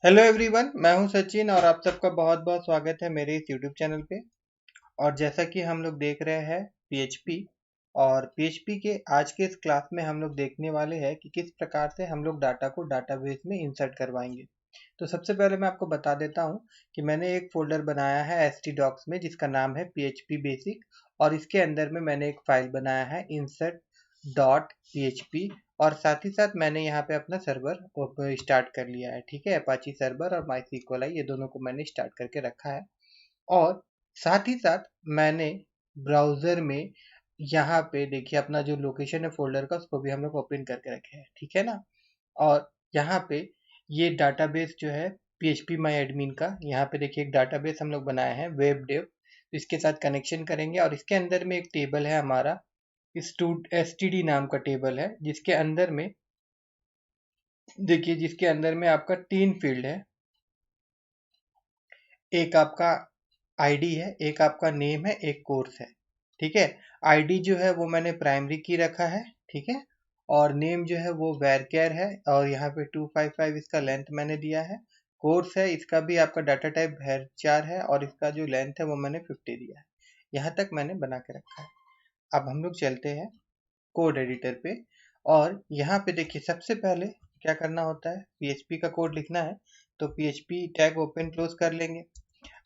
Hello everyone, मैं हूं सचिन और आप सबका बहुत बहुत स्वागत है मेरे इस यूट्यूब चैनल पे। और जैसा कि हम लोग देख रहे हैं पीएचपी, और पीएचपी के आज के इस क्लास में हम लोग देखने वाले हैं कि किस प्रकार से हम लोग डाटा को डाटाबेस में इंसर्ट करवाएंगे। तो सबसे पहले मैं आपको बता देता हूं कि मैंने एक फोल्डर बनाया है htdocs में जिसका नाम है php बेसिक, और इसके अंदर में मैंने एक फाइल बनाया है insert डॉट php, और साथ ही साथ मैंने यहाँ पे अपना सर्वर स्टार्ट कर लिया है। ठीक है, अपाची सर्वर और MySQL ये दोनों को मैंने स्टार्ट करके रखा है। और साथ ही साथ मैंने ब्राउज़र में यहाँ पे देखिए अपना जो लोकेशन है फोल्डर का उसको भी हम लोग ओपन करके रखे हैं। ठीक है ना। और यहाँ पे ये डाटाबेस जो है PHP माई एडमिन का, यहाँ पे देखिए एक डाटाबेस हम लोग बनाए हैं वेब डेव, इसके साथ कनेक्शन करेंगे। और इसके अंदर में एक टेबल है हमारा std नाम का टेबल है, जिसके अंदर में देखिए जिसके अंदर में आपका 3 फील्ड है। एक आपका आईडी है, एक आपका नेम है, एक कोर्स है। ठीक है, आईडी जो है वो मैंने प्राइमरी की रखा है। ठीक है, और नेम जो है वो वैरकेर है, और यहाँ पे 255 इसका लेंथ मैंने दिया है। कोर्स है, इसका भी आपका डाटा टाइप varchar है, और इसका जो लेंथ है वो मैंने 50 दिया है। यहाँ तक मैंने बना के रखा है। अब हम लोग चलते हैं कोड एडिटर पे, और यहाँ पे देखिए सबसे पहले क्या करना होता है, पीएचपी का कोड लिखना है। तो पीएचपी टैग ओपन क्लोज कर लेंगे।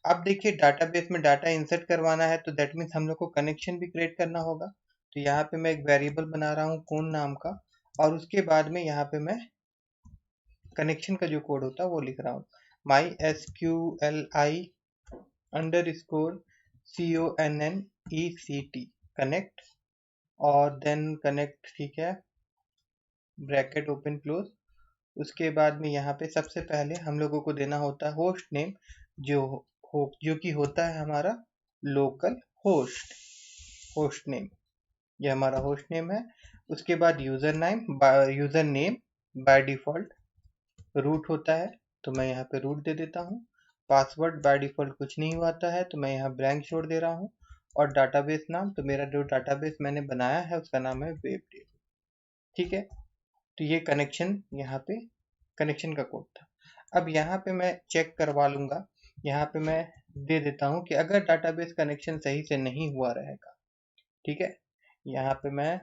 अब देखिए डाटाबेस में डाटा इंसर्ट करवाना है, तो दैट मीन्स हम लोग को कनेक्शन भी क्रिएट करना होगा। तो यहाँ पे मैं एक वेरिएबल बना रहा हूँ कौन नाम का, और उसके बाद में यहाँ पे मैं कनेक्शन का जो कोड होता है वो लिख रहा हूँ, MySQLi _ CONNECT कनेक्ट, और देन कनेक्ट। ठीक है, ब्रैकेट ओपन क्लोज। उसके बाद में यहाँ पे सबसे पहले हम लोगों को देना होता है होस्ट नेम, जो जो कि होता है हमारा लोकल होस्ट होस्ट नेम। ये हमारा होस्ट नेम है। उसके बाद user name by default root होता है, तो मैं यहाँ पे रूट दे देता हूँ। पासवर्ड बाय डिफॉल्ट कुछ नहीं आता है, तो मैं यहाँ ब्लैंक छोड़ दे रहा हूँ। और डाटाबेस नाम, तो मेरा जो डाटाबेस मैंने बनाया है उसका नाम है वेबडेव। ठीक है, तो ये कनेक्शन यहाँ पे कनेक्शन का कोड था। अब यहाँ पे मैं चेक करवा लूँगा, यहाँ पे मैं दे देता हूँ कि अगर डाटाबेस कनेक्शन सही से नहीं हुआ रहेगा। ठीक है, यहाँ पे मैं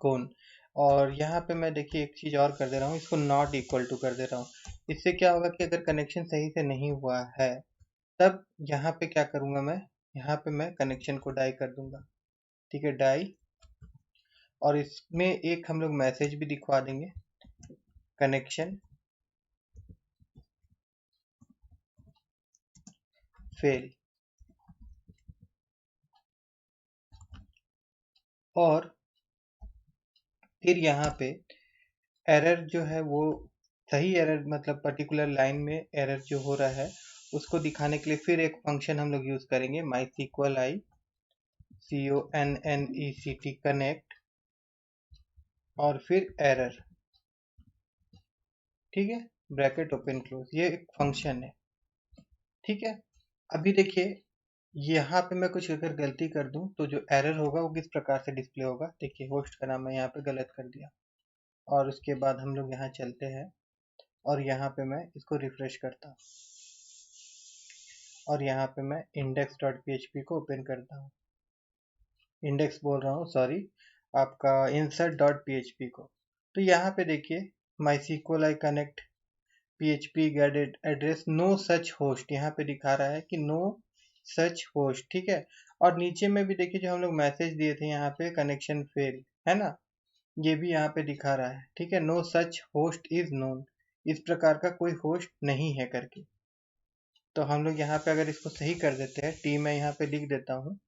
कौन, और यहाँ पे मैं देखिए एक चीज़ और कर दे रहा हूँ, इसको नॉट इक्वल टू कर दे रहा हूँ। इससे क्या होगा कि अगर कनेक्शन सही से नहीं हुआ है तब यहाँ पे क्या करूँगा मैं, यहाँ पे मैं कनेक्शन को डाई कर दूंगा। ठीक है, डाई, और इसमें एक हम लोग मैसेज भी दिखवा देंगे, कनेक्शन फेल। और फिर यहाँ पे एरर जो है वो सही एरर, मतलब पर्टिकुलर लाइन में एरर जो हो रहा है उसको दिखाने के लिए फिर एक फंक्शन हम लोग यूज करेंगे, MySQLi CONNECT कनेक्ट, और फिर एरर। ठीक है, ब्रैकेट ओपन क्लोज, ये एक फंक्शन है। ठीक है, अभी देखिए यहाँ पे मैं कुछ अगर गलती कर दूं तो जो एरर होगा वो किस प्रकार से डिस्प्ले होगा। देखिए होस्ट का नाम मैं यहाँ पे गलत कर दिया, और उसके बाद हम लोग यहाँ चलते हैं, और यहाँ पे मैं इसको रिफ्रेश करता हूँ, और यहाँ पे मैं index.php को ओपन करता हूँ, इंडेक्स बोल रहा हूँ सॉरी, आपका insert.php को। तो यहाँ पे देखिए MySQLi connect PHP get address no such host, यहाँ पे दिखा रहा है कि नो सच होस्ट। ठीक है, और नीचे में भी देखिए जो हम लोग मैसेज दिए थे यहाँ पे कनेक्शन फेल है ना, ये भी यहाँ पे दिखा रहा है। ठीक है, no such host is known, इस प्रकार का कोई होस्ट नहीं है करके। तो हम लोग यहाँ पे अगर इसको सही कर देते हैं, टी मैं यहाँ पे लिख देता हूँ,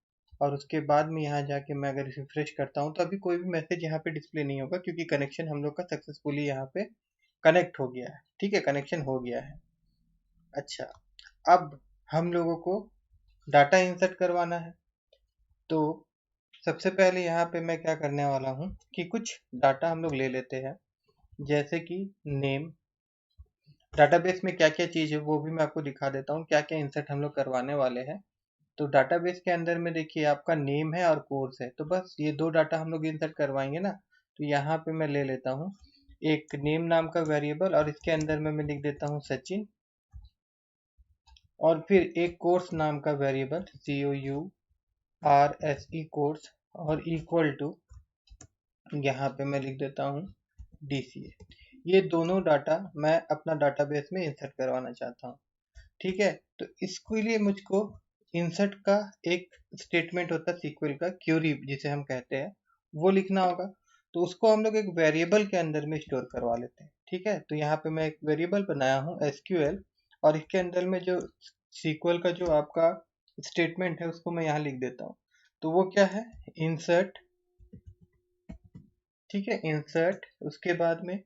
और उसके बाद में यहाँ जाके मैं अगर रिफ्रेश करता हूँ तो अभी कोई भी मैसेज यहाँ पे डिस्प्ले नहीं होगा, क्योंकि कनेक्शन हम लोग का सक्सेसफुली यहाँ पे कनेक्ट हो गया है। ठीक है, कनेक्शन हो गया है। अच्छा, अब हम लोगों को डाटा इंसर्ट करवाना है। तो सबसे पहले यहाँ पे मैं क्या करने वाला हूँ कि कुछ डाटा हम लोग ले लेते हैं, जैसे कि नेम। डाटाबेस में क्या क्या चीज़ है वो भी मैं आपको दिखा देता हूँ, क्या क्या इंसर्ट हम लोग करवाने वाले हैं। तो डाटाबेस के अंदर में देखिए आपका नेम है और कोर्स है, तो बस ये दो डाटा हम लोग इंसर्ट करवाएंगे ना। तो यहाँ पे मैं ले लेता हूँ एक नेम नाम का वेरिएबल और इसके अंदर में मैं लिख देता हूँ सचिन, और फिर एक कोर्स नाम का वेरिएबल COURSE कोर्स, और इक्वल टू यहाँ पे मैं लिख देता हूँ DCA। ये दोनों डाटा मैं अपना डाटाबेस में इंसर्ट करवाना चाहता हूँ। ठीक है, तो इसके लिए मुझको इंसर्ट का एक स्टेटमेंट होता है SQL का, क्यूरी जिसे हम कहते हैं, वो लिखना होगा। तो उसको हम लोग एक वेरिएबल के अंदर में स्टोर करवा लेते हैं। ठीक है, तो यहाँ पे मैं एक वेरिएबल बनाया हूँ SQL, और इसके अंदर में जो SQL का जो आपका स्टेटमेंट है उसको मैं यहाँ लिख देता हूँ। तो वो क्या है, इंसर्ट, ठीक है, इंसर्ट, उसके बाद में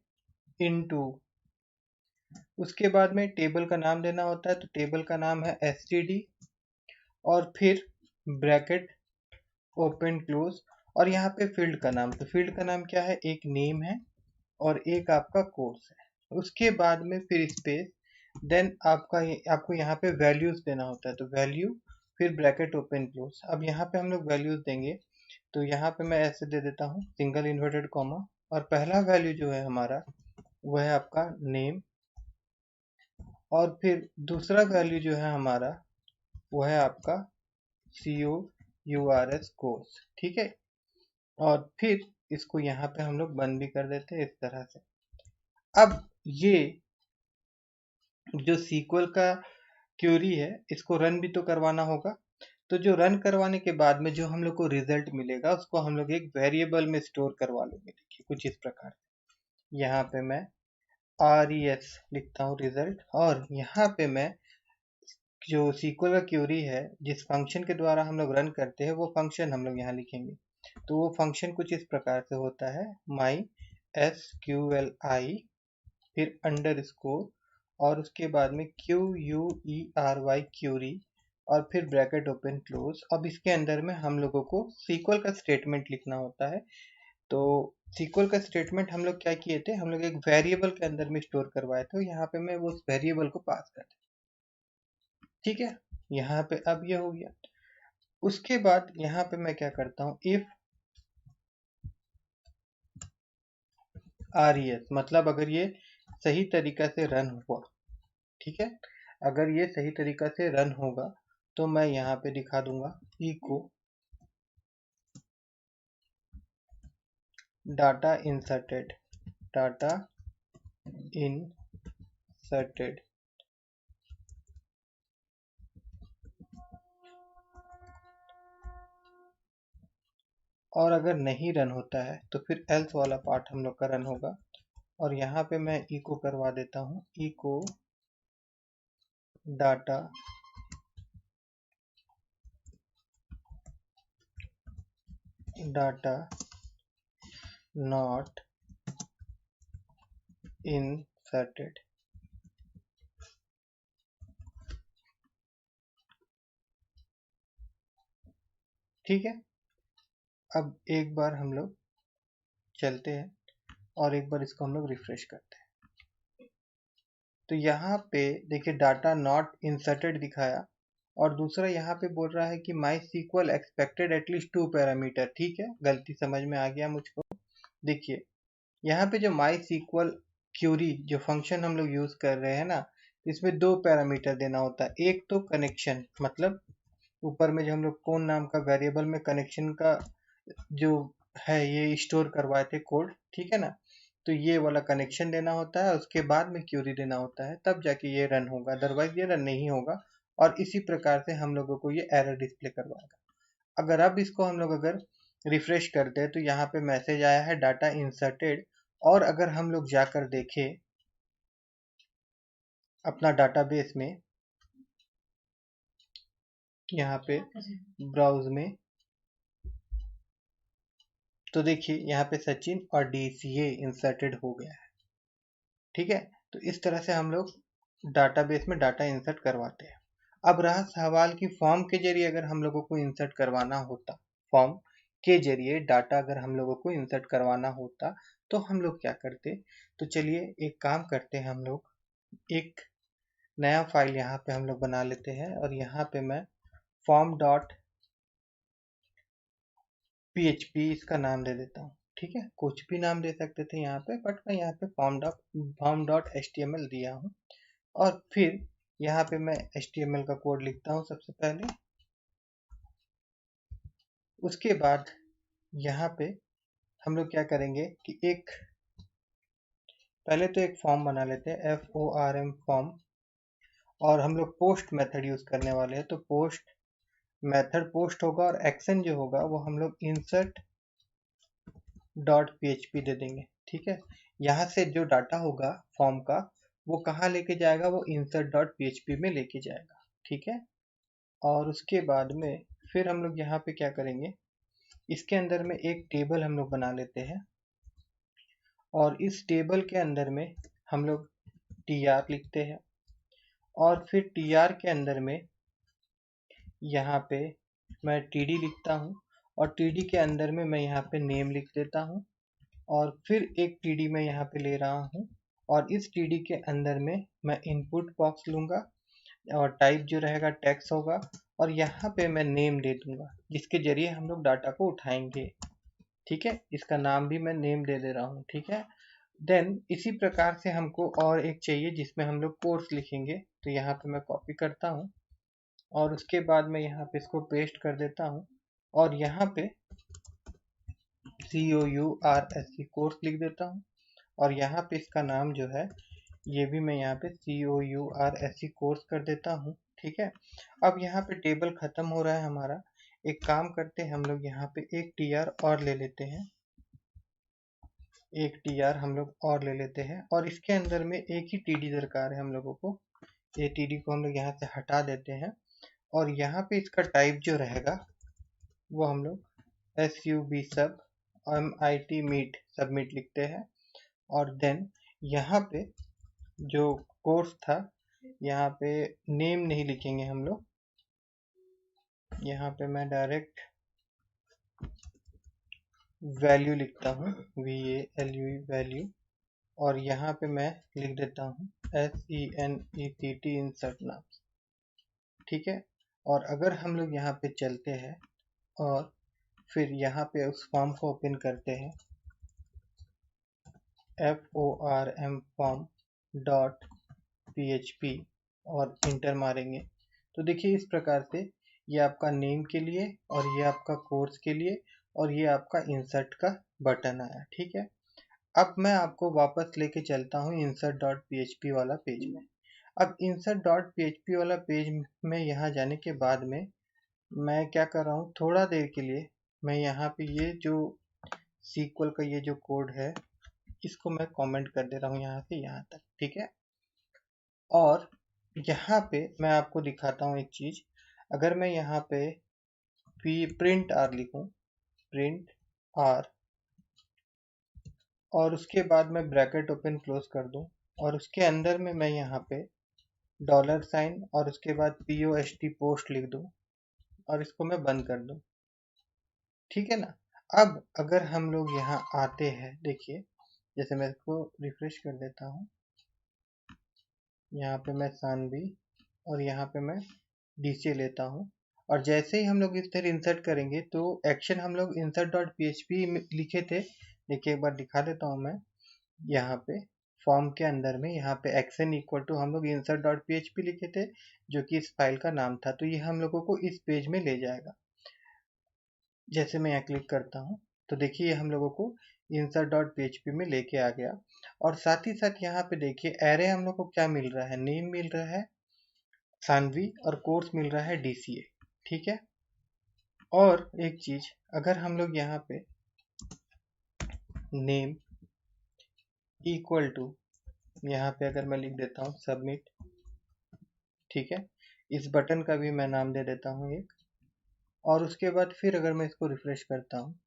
इनटू, उसके बाद में टेबल का नाम देना होता है, तो टेबल का नाम है std, और फिर ब्रैकेट ओपन क्लोज, और यहाँ पे फील्ड का नाम, तो फील्ड का नाम क्या है, एक नेम है और एक आपका कोर्स है। उसके बाद में फिर स्पेस, देन आपको यहाँ पे वैल्यूज देना होता है, तो वैल्यू, फिर ब्रैकेट ओपन क्लोज। अब यहाँ पे हम लोग वैल्यूज देंगे, तो यहाँ पे मैं ऐसे दे देता हूँ सिंगल इन्वर्टेड कॉमा, और पहला वैल्यू जो है हमारा वो है आपका नेम, और फिर दूसरा वैल्यू जो है हमारा वो है आपका COURS कोर्स। ठीक है, और फिर इसको यहाँ पे हम लोग बंद भी कर देते हैं इस तरह से। अब ये जो SQL का क्यूरी है इसको रन भी तो करवाना होगा, तो जो रन करवाने के बाद में जो हम लोग को रिजल्ट मिलेगा उसको हम लोग एक वेरिएबल में स्टोर करवा लेंगे। देखिए कुछ इस प्रकार, यहाँ पे मैं RES लिखता हूँ रिजल्ट, और यहाँ पे मैं जो SQL का क्यूरी है जिस फंक्शन के द्वारा हम लोग रन करते हैं वो फंक्शन हम लोग यहाँ लिखेंगे। तो वो फंक्शन कुछ इस प्रकार से होता है, MySQLi, फिर अंडरस्कोर, और उसके बाद में QUERY क्यूरी, और फिर ब्रैकेट ओपन क्लोज। अब इसके अंदर में हम लोगों को SQL का स्टेटमेंट लिखना होता है। तो SQL का स्टेटमेंट हम लोग क्या किए थे, हम लोग एक वेरिएबल के अंदर में स्टोर करवाए थे, यहाँ पे मैं उस वेरिएबल को पास कर दिया। ठीक है, यहाँ पे अब ये हो गया। उसके बाद यहाँ पे मैं क्या करता हूँ, इफ RES, मतलब अगर ये सही तरीका से रन हुआ, ठीक है, अगर ये सही तरीका से रन होगा तो मैं यहाँ पे दिखा दूंगा echo data inserted, data inserted, और अगर नहीं रन होता है तो फिर एल्स वाला पार्ट हम लोग का रन होगा। और यहाँ पे मैं इको करवा देता हूँ, echo data data not inserted. ठीक है, अब एक बार हम लोग चलते हैं और एक बार इसको हम लोग रिफ्रेश करते हैं। तो यहाँ पे देखिए डाटा नॉट इंसर्टेड दिखाया, और दूसरा यहाँ पे बोल रहा है कि माई SQL एक्सपेक्टेड एटलीस्ट 2 पैरामीटर। ठीक है, गलती समझ में आ गया मुझको। देखिए यहाँ पे जो माई SQL क्यूरी जो फंक्शन हम लोग यूज कर रहे हैं ना, इसमें 2 पैरामीटर देना होता है। एक तो कनेक्शन, मतलब ऊपर में जो हम लोग कौन नाम का वेरिएबल में कनेक्शन का जो है ये स्टोर करवाए थे कोड, ठीक है ना, तो ये वाला कनेक्शन देना होता है, उसके बाद में क्यूरी देना होता है, तब जाके ये रन होगा, अदरवाइज ये रन नहीं होगा। और इसी प्रकार से हम लोगों को ये एरर डिस्प्ले करवाएगा। अगर अब इसको हम लोग अगर रिफ्रेश करते हैं तो यहाँ पे मैसेज आया है डाटा इंसर्टेड, और अगर हम लोग जाकर देखें अपना डाटाबेस में, यहाँ पे ब्राउज में, तो देखिए यहाँ पे सचिन और DCA इंसर्टेड हो गया है। ठीक है, तो इस तरह से हम लोग डाटाबेस में डाटा इंसर्ट करवाते हैं। अब रहा सवाल कि फॉर्म के जरिए अगर हम लोगों को इंसर्ट करवाना होता, फॉर्म के जरिए डाटा अगर हम लोगों को इंसर्ट करवाना होता तो हम लोग क्या करते। तो चलिए एक काम करते हैं, हम लोग एक नया फाइल यहाँ पे हम लोग बना लेते हैं, और यहाँ पे मैं form.php इसका नाम दे देता हूँ। ठीक है, कुछ भी नाम दे सकते थे यहाँ पे, बट मैं यहाँ पे form.html दिया हूँ। और फिर यहाँ पे मैं HTML का कोड लिखता हूँ सबसे पहले। उसके बाद यहाँ पे हम लोग क्या करेंगे कि पहले तो एक फॉर्म बना लेते हैं, FORM फॉर्म, और हम लोग पोस्ट मेथड यूज करने वाले हैं। तो पोस्ट मेथड पोस्ट होगा और एक्शन जो होगा वो हम लोग insert डॉट php दे देंगे। ठीक है, यहाँ से जो डाटा होगा फॉर्म का वो कहाँ लेके जाएगा, वो insert डॉट php में लेके जाएगा। ठीक है, और उसके बाद में फिर हम लोग यहाँ पे क्या करेंगे, इसके अंदर में एक टेबल हम लोग बना लेते हैं, और इस टेबल के अंदर में हम लोग tr लिखते हैं, और फिर tr के अंदर में यहाँ पे मैं td लिखता हूँ, और td के अंदर में मैं यहाँ पे नेम लिख देता हूँ, और फिर एक td मैं यहाँ पे ले रहा हूँ, और इस td के अंदर में मैं इनपुट बॉक्स लूँगा, और टाइप जो रहेगा टेक्स्ट होगा, और यहाँ पे मैं नेम दे दूँगा जिसके जरिए हम लोग डाटा को उठाएंगे। ठीक है, इसका नाम भी मैं नेम दे रहा हूँ। ठीक है, देन इसी प्रकार से हमको और एक चाहिए जिसमें हम लोग कोर्स लिखेंगे। तो यहाँ पे मैं कॉपी करता हूँ, और उसके बाद मैं यहाँ पे इसको पेस्ट कर देता हूँ, और यहाँ पे COURSE कोर्स लिख देता हूँ, और यहाँ पे इसका नाम जो है ये भी मैं यहाँ पे COURSE कोर्स कर देता हूँ। ठीक है, अब यहाँ पे टेबल खत्म हो रहा है हमारा। एक काम करते हैं, हम लोग यहाँ पे एक tr और ले लेते हैं, एक tr हम लोग और ले लेते हैं, और इसके अंदर में एक ही td दरकार है हम लोगों को। ये td को हम लोग यहाँ से हटा देते हैं, और यहाँ पे इसका टाइप जो रहेगा वो हम लोग SUB सब MIT मीट सबमिट लिखते हैं, और देन यहाँ पे जो कोर्स था यहाँ पे नेम नहीं लिखेंगे हम लोग, यहाँ पे मैं डायरेक्ट वैल्यू लिखता हूँ, VALUE वैल्यू, और यहाँ पे मैं लिख देता हूँ SENETT इंसर्ट नाम। ठीक है, और अगर हम लोग यहाँ पे चलते हैं और फिर यहाँ पे उस फॉर्म को ओपन करते हैं, FORM फॉर्म डॉट PHP, और इंटर मारेंगे, तो देखिए इस प्रकार से ये आपका नेम के लिए, और ये आपका कोर्स के लिए, और ये आपका इंसर्ट का बटन आया। ठीक है, अब मैं आपको वापस लेके चलता हूँ insert डॉट php वाला पेज में। अब insert डॉट php वाला पेज में यहाँ जाने के बाद में मैं क्या कर रहा हूँ, थोड़ा देर के लिए मैं यहाँ पे ये जो SQL का ये जो कोड है इसको मैं कमेंट कर दे रहा हूँ यहाँ से यहाँ तक। ठीक है, और यहाँ पे मैं आपको दिखाता हूँ एक चीज़। अगर मैं यहाँ पे प्रिंट आर लिखूँ, प्रिंट आर, और उसके बाद मैं ब्रैकेट ओपन क्लोज कर दूँ, और उसके अंदर में मैं यहाँ पे $, और उसके बाद POST पोस्ट लिख दूँ, और इसको मैं बंद कर दूँ। ठीक है ना, अब अगर हम लोग यहाँ आते हैं, देखिए जैसे मैं इसको रिफ्रेश कर देता हूँ, यहाँ पे मैं सानवी, और यहाँ पे मैं DC लेता हूँ, और जैसे ही हम लोग इस तरह इंसर्ट करेंगे तो एक्शन हम लोग insert डॉट php में लिखे थे। देखिए एक बार दिखा देता हूँ मैं, यहाँ पे फॉर्म के अंदर में यहाँ पे एक्शन इक्वल टू हम लोग insert डॉट php लिखे थे, जो कि इस फाइल का नाम था। तो ये हम लोगों को इस पेज में ले जाएगा। जैसे मैं यहाँ क्लिक करता हूँ तो देखिए ये हम लोगों को insert डॉट php में लेके आ गया, और साथ ही साथ यहाँ पे देखिए एरे हम लोग को क्या मिल रहा है, नेम मिल रहा है सानवी, और कोर्स मिल रहा है DCA। ठीक है, और एक चीज, अगर हम लोग यहाँ पे नेम इक्वल टू यहाँ पे अगर मैं लिख देता हूँ सबमिट, ठीक है, इस बटन का भी मैं नाम दे देता हूँ एक, और उसके बाद फिर अगर मैं इसको रिफ्रेश करता हूँ,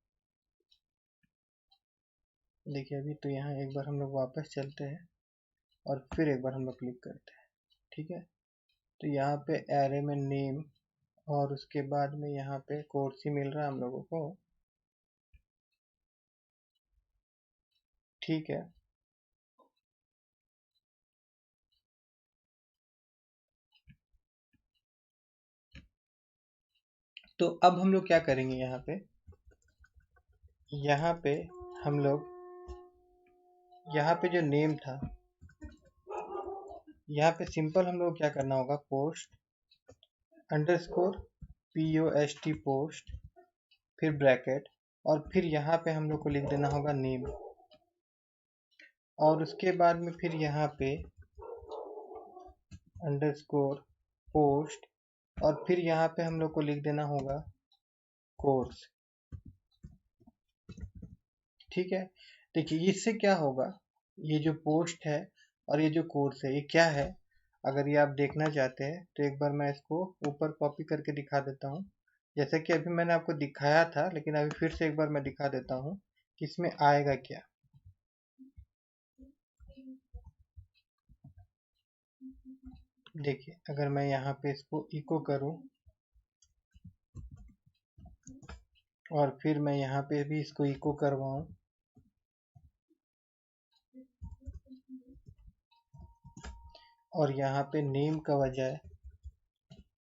देखिए अभी तो यहाँ एक बार हम लोग वापस चलते हैं, और फिर एक बार हम लोग क्लिक करते हैं। ठीक है, तो यहाँ पे एरे में नेम, और उसके बाद में यहाँ पे कोर्स ही मिल रहा है हम लोगों को। ठीक है, तो अब हम लोग क्या करेंगे, यहाँ पे हम लोग यहाँ पे जो नेम था, यहाँ पे सिंपल हम लोग क्या करना होगा, पोस्ट अंडरस्कोर POST पोस्ट, फिर ब्रैकेट, और फिर यहाँ पे हम लोग को लिख देना होगा नेम, और उसके बाद में फिर यहाँ पे अंडरस्कोर पोस्ट, और फिर यहाँ पे हम लोग को लिख देना होगा कोर्स। ठीक है, देखिए इससे क्या होगा, ये जो पोस्ट है और ये जो कोर्स है, ये क्या है, अगर ये आप देखना चाहते हैं तो एक बार मैं इसको ऊपर कॉपी करके दिखा देता हूँ, जैसे कि अभी मैंने आपको दिखाया था, लेकिन अभी फिर से एक बार मैं दिखा देता हूँ कि इसमें आएगा क्या। देखिए अगर मैं यहाँ पे इसको इको करूँ और फिर मैं यहाँ पे भी इसको इको करवाऊँ, और यहाँ पे नेम का बजाय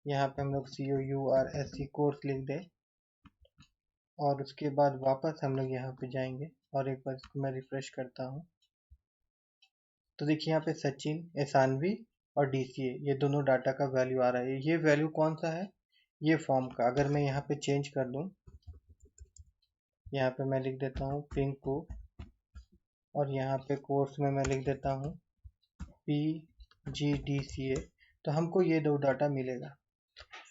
यहाँ पे हम लोग COURSE कोर्स लिख दें, और उसके बाद वापस हम लोग यहाँ पे जाएंगे और एक बार इसको मैं रिफ्रेश करता हूँ, तो देखिए यहाँ पे सचिन, एसानवी और DCA ये दोनों डाटा का वैल्यू आ रहा है। ये वैल्यू कौन सा है, ये फॉर्म का। अगर मैं यहाँ पे चेंज कर दूँ, यहाँ पे मैं लिख देता हूँ पिंकू, और यहाँ पे कोर्स में मैं लिख देता हूँ PGDCA, तो हमको ये दो डाटा मिलेगा।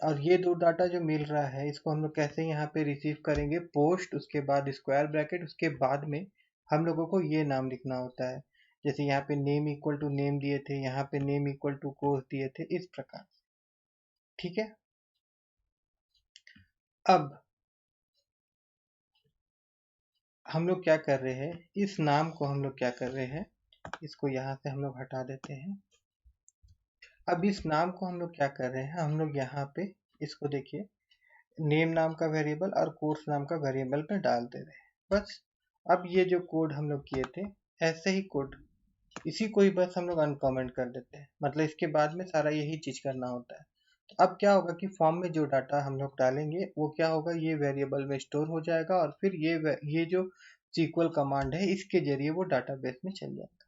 और ये दो डाटा जो मिल रहा है, इसको हम लोग कैसे यहाँ पे रिसीव करेंगे, पोस्ट, उसके बाद स्क्वायर ब्रैकेट, उसके बाद में हम लोगों को ये नाम लिखना होता है, जैसे यहाँ पे नेम इक्वल टू नेम दिए थे, यहाँ पे नेम इक्वल टू कोर्स दिए थे, इस प्रकार। ठीक है, अब हम लोग क्या कर रहे हैं, इस नाम को हम लोग क्या कर रहे हैं, इसको यहाँ से हम लोग हटा देते हैं। अब इस नाम को हम लोग क्या कर रहे हैं, हम लोग यहाँ पे इसको देखिए नेम नाम का वेरिएबल और कोर्स नाम का वेरिएबल पे डाल दे रहे हैं, बस। अब ये जो कोड हम लोग किए थे, ऐसे ही कोड, इसी को ही बस हम लोग अनकमेंट कर देते हैं, मतलब इसके बाद में सारा यही चीज करना होता है। तो अब क्या होगा कि फॉर्म में जो डाटा हम लोग डालेंगे वो क्या होगा, ये वेरिएबल में स्टोर हो जाएगा, और फिर ये जो SQL कमांड है इसके जरिए वो डाटाबेस में चल जाएगा।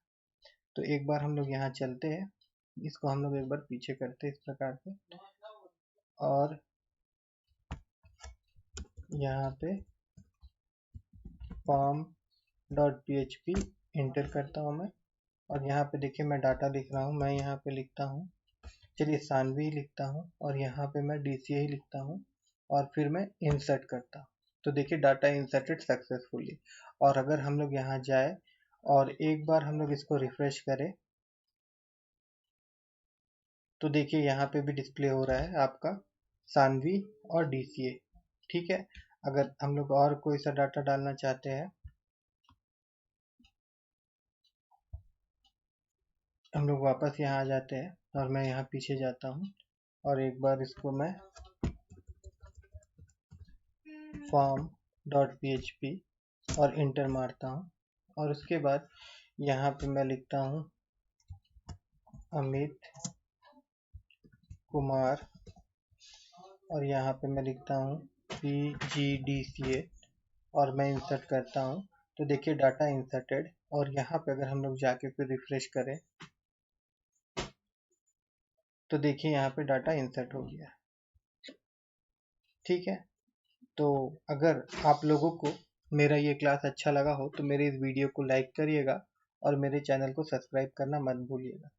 तो एक बार हम लोग यहाँ चलते हैं, इसको हम लोग एक बार पीछे करते हैं इस प्रकार से, और यहाँ पे form.php इंटर करता हूँ मैं, और यहाँ पे देखिए मैं डाटा लिख रहा हूँ, मैं यहाँ पे लिखता हूँ, चलिए सानवी लिखता हूँ, और यहाँ पे मैं DCA ही लिखता हूँ, और फिर मैं इंसर्ट करता हूँ। तो देखिए डाटा इंसर्टेड सक्सेसफुली। और अगर हम लोग यहाँ जाए और एक बार हम लोग इसको रिफ्रेश करें, तो देखिए यहाँ पे भी डिस्प्ले हो रहा है आपका सानवी और DCA। ठीक है, अगर हम लोग और कोई सा डाटा डालना चाहते हैं, हम लोग वापस यहाँ आ जाते हैं, और मैं यहाँ पीछे जाता हूँ, और एक बार इसको मैं form.php और इंटर मारता हूँ, और उसके बाद यहाँ पे मैं लिखता हूँ अमित कुमार, और यहाँ पे मैं लिखता हूँ PGDCA, और मैं इंसर्ट करता हूँ। तो देखिए डाटा इंसर्टेड, और यहाँ पे अगर हम लोग जाके फिर रिफ्रेश करें, तो देखिए यहाँ पे डाटा इंसर्ट हो गया। ठीक है, तो अगर आप लोगों को मेरा ये क्लास अच्छा लगा हो तो मेरे इस वीडियो को लाइक करिएगा, और मेरे चैनल को सब्सक्राइब करना मत भूलिएगा।